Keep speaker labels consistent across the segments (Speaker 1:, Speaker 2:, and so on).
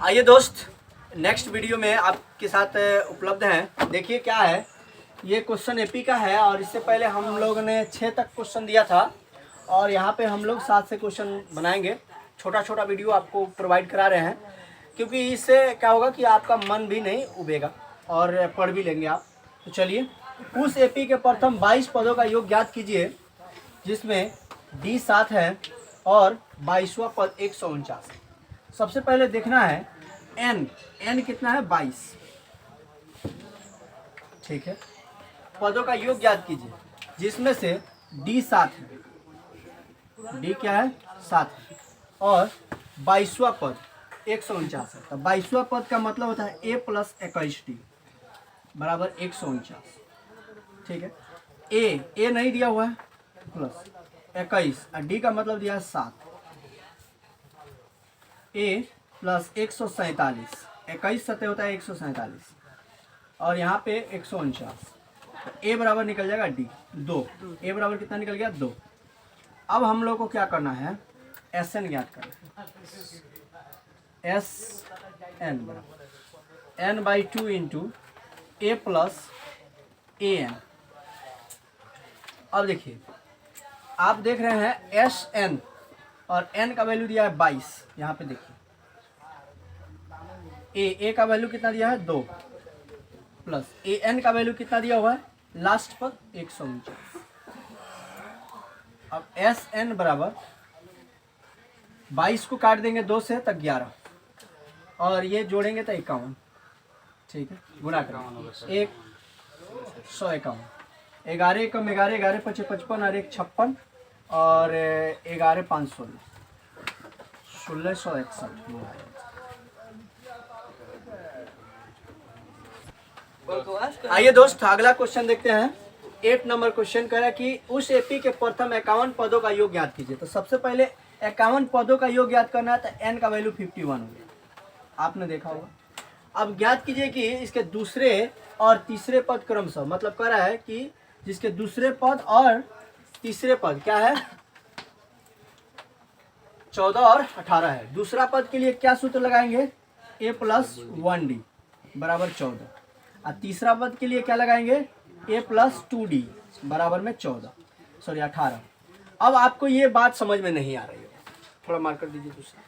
Speaker 1: आइए दोस्त, next video में आपके साथ उपलब्ध हैं। देखिए क्या है, ये क्वेश्चन एपी का है और इससे पहले हम लोगों ने 6 तक क्वेश्चन दिया था और यहाँ पे हम लोग 7 से क्वेश्चन बनाएंगे। छोटा छोटा वीडियो आपको प्रोवाइड करा रहे हैं क्योंकि इससे क्या होगा कि आपका मन भी नहीं उबेगा और पढ़ भी लेंगे आप। तो चलिए, उस एपी के प्रथम 22 पदों का योग ज्ञात कीजिए जिसमें डी 7 है और 22वां पद 149 है। सबसे पहले देखना है एन कितना है 22। ठीक है, पदों का योग ज्ञात कीजिए जिसमें से डी 7 है, डी क्या है 7 है और 22वां पद 149 है। तो 22वां पद का मतलब होता है a प्लस 21d बराबर 149। ठीक है, ए नहीं दिया हुआ है प्लस 21 और डी का मतलब दिया है 7। ए प्लस 147, 21 सतह होता है 147 और यहाँ पे 149। तो ए बराबर निकल जाएगा डी 2। ए बराबर कितना निकल गया 2। अब हम लोग को क्या करना है, एस एन ज्ञात करना है। एस एन बराबर n by 2 into a plus a n. अब देखिए, आप देख रहे हैं एस एन और एन का वैल्यू दिया है 22। यहाँ पे देखिए ए का वैल्यू कितना दिया है 2 प्लस ए एन का वैल्यू कितना दिया हुआ है लास्ट पर 149। अब एस एन बराबर 22 को काट देंगे 2 से तक 11 और ये जोड़ेंगे तो 51। ठीक है, गुणा करेंगे 151, 11 एकम 11, 11 पचे 55 और 1 56 और 11 516, 1661। आइए दोस्त, अगला क्वेश्चन देखते हैं। 8 नंबर क्वेश्चन कह रहा है कि उस एपी के प्रथम 51 पदों का योग ज्ञात कीजिए। तो सबसे पहले 51 पदों का योग ज्ञात करना है तो एन का वैल्यू 51 हो गया, आपने देखा होगा। अब ज्ञात कीजिए कि इसके दूसरे और तीसरे पद क्रमशः, मतलब कह रहा है कि जिसके दूसरे पद और तीसरे पद क्या है 14 और 18 है। दूसरा पद के लिए क्या सूत्र लगाएंगे, a प्लस 1d बराबर 14 और तीसरा पद के लिए क्या लगाएंगे a प्लस 2d बराबर में 18। अब आपको ये बात समझ में नहीं आ रही है, थोड़ा मार्कर दीजिए दूसरा।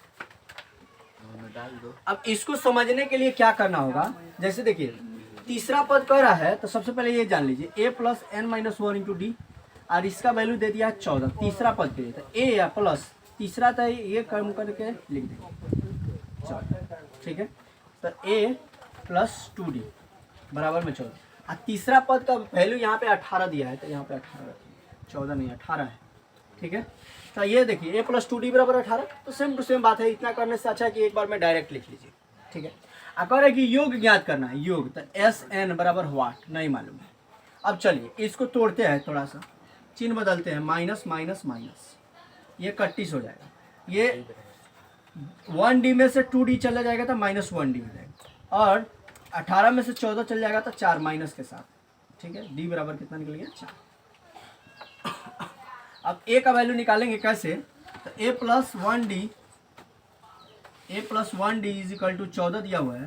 Speaker 1: अब इसको समझने के लिए क्या करना होगा, जैसे देखिए तीसरा पद कह रहा है तो सबसे पहले ये जान लीजिए a plus n minus 1 into D और इसका वैल्यू दे दिया 14 तीसरा पद के लिए। तो a या प्लस तीसरा तो ये कम करके लिख देंगे 14। ठीक है, तो a प्लस 2d बराबर में 14 और तीसरा पद का वैल्यू यहाँ पे 18 दिया है तो यहाँ पे 18, 14 नहीं 18 है। ठीक है, तो ये देखिए a प्लस 2d बराबर 18, तो सेम टू सेम बात है। इतना करने से अच्छा है कि एक बार में डायरेक्ट लिख लीजिए। ठीक है, अब कह रहे हैं कि योग ज्ञात करना है, योग तो एस एन बराबर वाट नहीं मालूम है। अब चलिए इसको तोड़ते हैं, थोड़ा सा चिन्ह बदलते हैं, माइनस माइनस माइनस, ये 31 हो जाएगा। ये 1d में से 2d चला जाएगा तो माइनस 1d हो जाएगा और 18 में से 14 चल जाएगा तो 4 माइनस के साथ। ठीक है, d बराबर कितना निकल गया 4। अब a का वैल्यू निकालेंगे कैसे, तो a plus 1d is equal to 14 दिया हुआ है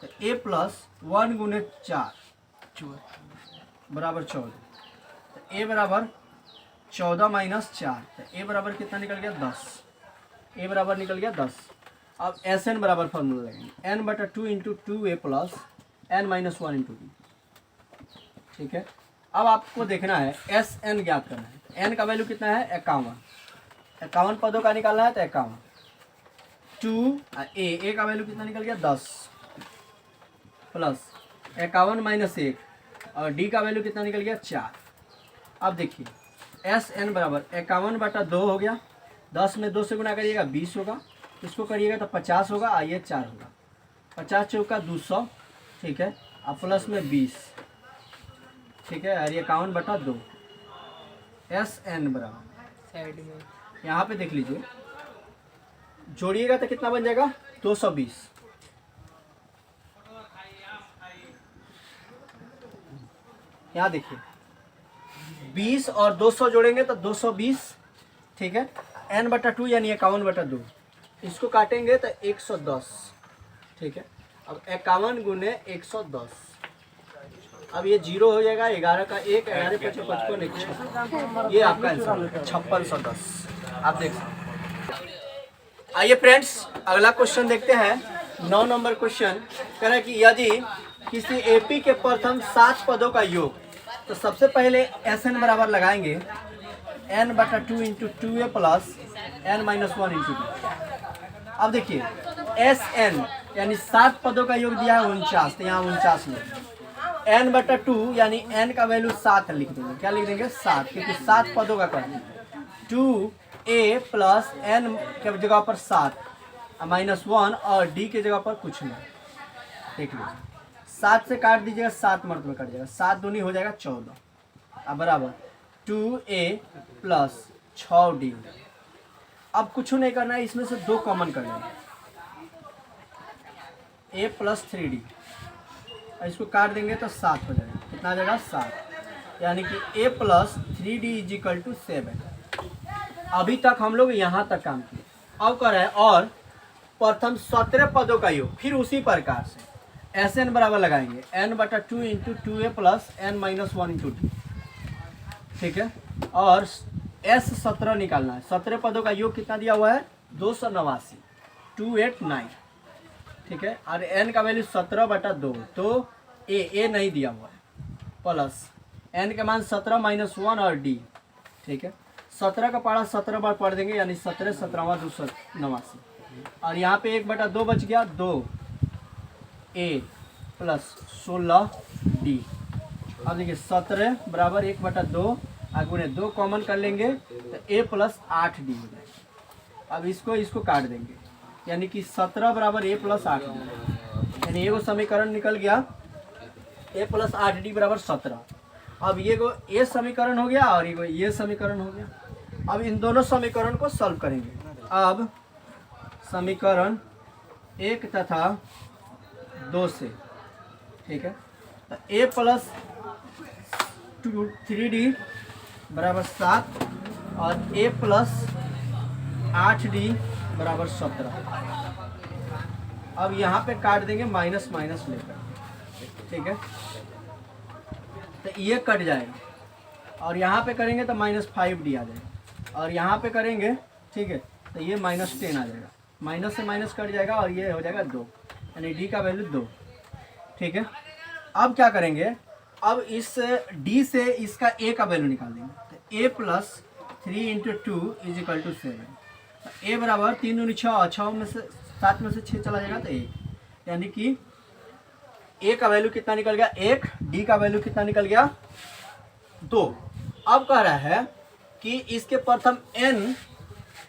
Speaker 1: तो a प्लस 1 गुने 4 बराबर 14। तो a बराबर 14 माइनस 4 तो a बराबर कितना निकल गया 10। a बराबर निकल गया 10। अब एस एन बराबर फॉर्मूला लगेंगे n बटा 2 into 2a plus n minus 1 into D. ठीक है, अब आपको देखना है एस एन ज्ञात करना है। n का वैल्यू कितना है 51 पदों का निकालना है तो 51 2 ए का वैल्यू कितना निकल गया 10 प्लस 51 माइनस 1 और डी का वैल्यू कितना निकल गया 4। अब देखिए एस एन बराबर 51 बटा 2 हो गया, 10 में 2 से गुना करिएगा 20 होगा, इसको करिएगा तो 50 होगा और ये 4 होगा, 50 चौका 200। ठीक है, अब प्लस में 20। ठीक है, और ये 51 बटा 2 एस एन बराबर साइड में यहाँ पे देख लीजिए, जोड़िएगा तो कितना बन जाएगा 220। यहाँ देखिए 20 और 200 जोड़ेंगे तो 220। ठीक है, n बटा 2 यानी 51 बटा 2, इसको काटेंगे तो 110 ठीक है। अब 51 गुने 110, अब ये 0 हो जाएगा, 11 का 1, 11 5 55 1, ये आपका आंसर है 5610। आप देख सकते हैं। आइए फ्रेंड्स, अगला क्वेश्चन देखते हैं। 9 नंबर क्वेश्चन कह रहा है कि यदि किसी एपी के प्रथम 7 पदों का योग, तो सबसे पहले एस एन बराबर लगाएंगे n/2 into 2a plus n-1 into D. अब देखिए एस एन यानी 7 पदों का योग दिया है 49, तो यहाँ 49 लिख n/2 यानी n का वैल्यू 7 लिख देंगे। क्या लिख देंगे? 7, क्योंकि 7 पदों का कर 2a प्लस n के जगह पर 7 -1 और d के जगह पर कुछ नहीं। देख लीजिए 7 से काट दीजिएगा, 7 मरतबे कट जाएगा, 7 दूनी हो जाएगा 14। अब बराबर 2a प्लस 6d। अब कुछ नहीं करना है, इसमें से 2 कॉमन कर लेंगे, a प्लस 3d। इसको काट देंगे तो 7 हो जाएगा। कितना आ जाएगा? 7, यानी कि a plus 3d is equal to 7। अभी तक हम लोग यहाँ तक काम किए। अब कर रहे हैं और प्रथम 17 पदों का योग, फिर उसी प्रकार से एस एन बराबर लगाएंगे n/2 into 2a plus n-1 into D. ठीक है। और एस 17 निकालना है। 17 पदों का योग कितना दिया हुआ है? 289, 289। ठीक है। और n का वैल्यू 17/2, तो ए नहीं दिया हुआ है, प्लस n के मान 17 -1 और d। ठीक है। 17 का पारा 17 बार पढ़ देंगे, यानी 17 17वां 289। और यहाँ पे 1/2 बच गया, 2a प्लस 16d। अब देखिए 17 बराबर 1/2, गुणे 2 कॉमन कर लेंगे तो a प्लस 8d हो जाएगा। अब इसको काट देंगे, यानी कि 17 बराबर a प्लस 8d, यानी एगो समीकरण निकल गया a प्लस 8d बराबर 17। अब ये समीकरण हो गया और ये समीकरण हो गया। अब इन दोनों समीकरण को सॉल्व करेंगे। अब समीकरण 1 तथा 2 से, ठीक है, तो a प्लस 3d बराबर 7 और a प्लस 8d बराबर 17। अब यहाँ पे काट देंगे माइनस माइनस लेकर। ठीक है। तो ये कट जाएगा और यहाँ पे करेंगे तो -5d आ जाएगा, और यहाँ पे करेंगे, ठीक है, तो ये -10 आ जाएगा। माइनस से माइनस कट जाएगा और ये हो जाएगा 2, यानी d का वैल्यू 2। ठीक है। अब क्या करेंगे? अब इस d से इसका a का वैल्यू निकाल देंगे, तो a plus 3 into 2 is equal to 7। a बराबर 3 दूनी 6, 6 में से 7 में से 6 चला जाएगा तो 1, यानी कि a का वैल्यू कितना निकल गया? 1। d का वैल्यू कितना निकल गया? 2। अब कह रहा है कि इसके प्रथम n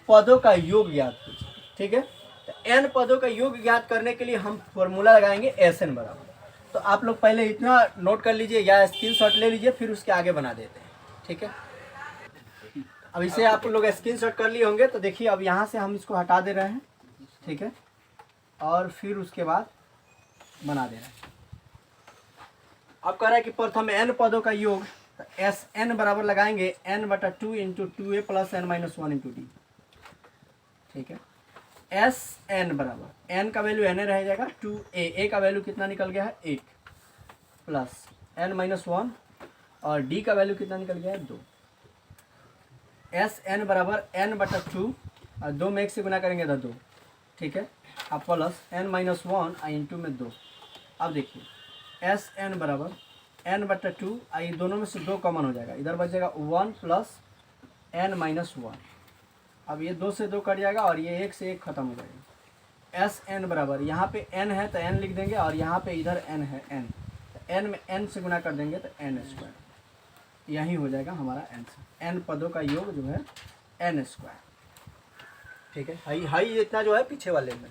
Speaker 1: पदों का योग ज्ञात कीजिए। ठीक है। तो n पदों का योग ज्ञात करने के लिए हम फॉर्मूला लगाएंगे एस एन बराबर। तो आप लोग पहले इतना नोट कर लीजिए या स्क्रीनशॉट ले लीजिए, फिर उसके आगे बना देते हैं। ठीक है। अब इसे आप लोग स्क्रीनशॉट कर लिए होंगे, तो देखिए अब यहाँ से हम इसको हटा दे रहे हैं। ठीक है। और फिर उसके बाद बना दे रहे हैं। अब कह रहा है कि प्रथम n पदों का योग, तो एस एन बराबर लगाएंगे n/2 into 2a plus n-1 into D. ठीक है। एस एन बराबर n का वैल्यू n रह जाएगा, 2a का वैल्यू कितना निकल गया है? 1 प्लस n-1 और d का वैल्यू कितना निकल गया है? 2। एस एन बराबर n/2 और 2 में 1 से गुना करेंगे तो 2। ठीक है। अब प्लस n-1 इंटू में 2। अब देखिए एस एन बराबर n/2, ये दोनों में से 2 कॉमन हो जाएगा, इधर बचेगा 1 प्लस n-1। अब ये 2 से 2 कट जाएगा और ये 1 से 1 खत्म हो जाएगा। एस एन बराबर यहाँ पे n है तो n लिख देंगे, और यहाँ पे इधर n है n, तो n में n से गुना कर देंगे तो n²। यही हो जाएगा हमारा आंसर। n पदों का योग जो है n²। ठीक है। हाई इतना जो है पीछे वाले में